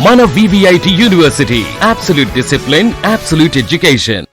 మన VVIT university, absolute discipline, absolute education.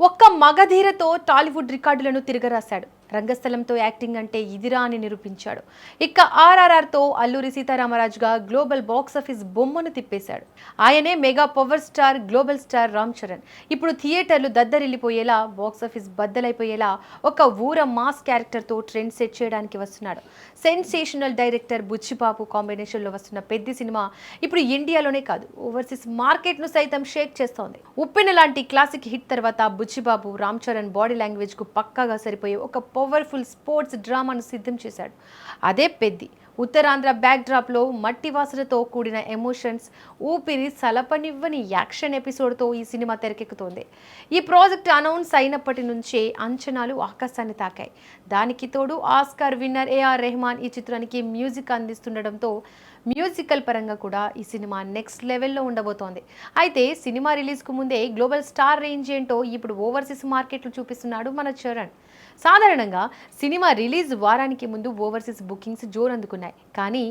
ఒక్క మగధీరతో టాలీవుడ్ రికార్డులను తిరగరాశాడు. రంగస్థలంతో యాక్టింగ్ అంటే ఇదిరా అని నిరూపించాడు. ఇక RRRతో అల్లూరి సీతారామరాజుగా గ్లోబల్ బాక్సాఫీస్ బొమ్మను తిప్పేశాడు. ఆయనే mega power star, global star Ram Charan. ఇప్పుడు థియేటర్లు దద్దరిల్లిపోయేలా, బాక్సాఫీస్ బద్దలైపోయేలా ఒక ఊర మాస్ క్యారెక్టర్తో ట్రెండ్ సెట్ చేయడానికి వస్తున్నాడు. సెన్సేషనల్ డైరెక్టర్ బుచ్చిబాబు కాంబినేషన్లో వస్తున్న పెద్ద సినిమా ఇప్పుడు ఇండియాలోనే కాదు, ఓవర్సీస్ మార్కెట్ను సైతం షేక్ చేస్తోంది. ఉప్పెన లాంటి క్లాసిక్ హిట్ తర్వాత బుచ్చిబాబు రామ్ చరణ్ బాడీ లాంగ్వేజ్కు పక్కాగా సరిపోయే ఒక పవర్ఫుల్ స్పోర్ట్స్ డ్రామాను సిద్ధం చేశాడు. అదే పెద్ది. ఉత్తరాంధ్ర బ్యాక్ డ్రాప్లో మట్టి వాసనతో కూడిన ఎమోషన్స్, ఊపిరి సలపనివ్వని యాక్షన్ ఎపిసోడ్తో ఈ సినిమా తెరకెక్కుతోంది. ఈ ప్రాజెక్ట్ అనౌన్స్ అయినప్పటి నుంచే అంచనాలు ఆకాశాన్ని తాకాయి. దానికి తోడు ఆస్కార్ విన్నర్ AR రెహమాన్ ఈ చిత్రానికి మ్యూజిక్ అందిస్తుండడంతో మ్యూజికల్ పరంగా కూడా ఈ సినిమా నెక్స్ట్ లెవెల్లో ఉండబోతోంది. అయితే సినిమా రిలీజ్కు ముందే గ్లోబల్ స్టార్ రేంజ్ ఏంటో ఇప్పుడు ఓవర్సీస్ మార్కెట్లు చూపిస్తున్నాడు మన చరణ్. సాధారణంగా సినిమా రిలీజ్ వారానికి ముందు ఓవర్సీస్ బుకింగ్స్ జోరందుకున్నాయి. కానీ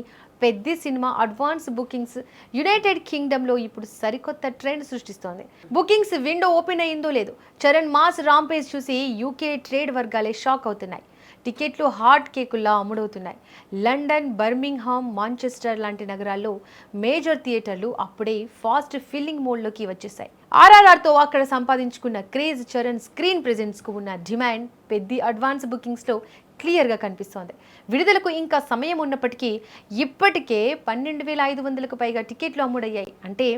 పెద్ద సినిమా అడ్వాన్స్ బుకింగ్స్ యునైటెడ్ కింగ్డమ్లో ఇప్పుడు సరికొత్త ట్రెండ్ సృష్టిస్తోంది. బుకింగ్స్ విండో ఓపెన్ అయ్యిందో లేదు, చరణ్ మాస్ రాంపేజ్ చూసి UK ట్రేడ్ వర్గాలే షాక్ అవుతున్నాయి. టికెట్లు హాట్ కేకుల్లా అమ్ముడవుతున్నాయి. లండన్, బర్మింగ్హామ్, మాంచెస్టర్ లాంటి నగరాల్లో మేజర్ థియేటర్లు అప్పుడే ఫాస్ట్ ఫిల్లింగ్ మోడ్లోకి వచ్చేసాయి. RRRతో అక్కడ సంపాదించుకున్న క్రేజ్, చరణ్ స్క్రీన్ ప్రెజెన్స్కు ఉన్న డిమాండ్ పెద్ద అడ్వాన్స్ బుకింగ్స్లో క్లియర్గా కనిపిస్తోంది. విడుదలకు ఇంకా సమయం ఉన్నప్పటికీ ఇప్పటికే 12,500కు పైగా టికెట్లు అమ్ముడయ్యాయి. అంటే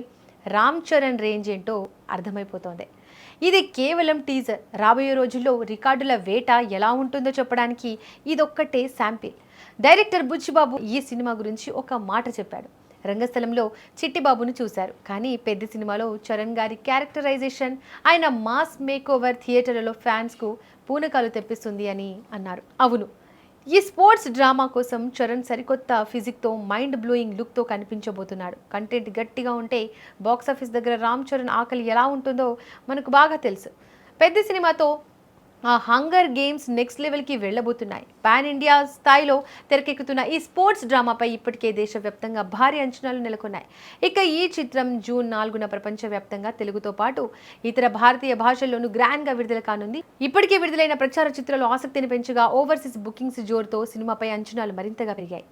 రామ్ చరణ్ రేంజ్ ఏంటో అర్థమైపోతోంది. ఇది కేవలం టీజర్. రాబోయే రోజుల్లో రికార్డుల వేట ఎలా ఉంటుందో చెప్పడానికి ఇదొక్కటే శాంపిల్. డైరెక్టర్ బుచ్చిబాబు ఈ సినిమా గురించి ఒక మాట చెప్పాడు. రంగస్థలంలో చిట్టిబాబును చూశారు, కానీ పెద్ద సినిమాలో చరణ్ గారి క్యారెక్టరైజేషన్, ఆయన మాస్ మేకోవర్ థియేటర్లలో ఫ్యాన్స్కు పూనకాలు తెప్పిస్తుంది అని అన్నారు. అవును, ఈ స్పోర్ట్స్ డ్రామా కోసం చరణ్ సరికొత్త ఫిజిక్తో, మైండ్ బ్లోయింగ్ లుక్తో కనిపించబోతున్నాడు. కంటెంట్ గట్టిగా ఉంటే బాక్సాఫీస్ దగ్గర రామ్ చరణ్ ఆకలి ఎలా ఉంటుందో మనకు బాగా తెలుసు. పెద్ద సినిమాతో ఆ హంగర్ గేమ్స్ నెక్స్ట్ లెవెల్కి వెళ్ళబోతున్నాయి. పాన్ ఇండియా స్థాయిలో తెరకెక్కుతున్న ఈ స్పోర్ట్స్ డ్రామాపై ఇప్పటికే దేశవ్యాప్తంగా భారీ అంచనాలు నెలకొన్నాయి. ఇక ఈ చిత్రం జూన్ 4న ప్రపంచవ్యాప్తంగా తెలుగుతో పాటు ఇతర భారతీయ భాషల్లోనూ గ్రాండ్గా విడుదల కానుంది. ఇప్పటికే విడుదలైన ప్రచార చిత్రాలు ఆసక్తిని పెంచగా ఓవర్సీస్ బుకింగ్స్ జోరుతో సినిమాపై అంచనాలు మరింతగా పెరిగాయి.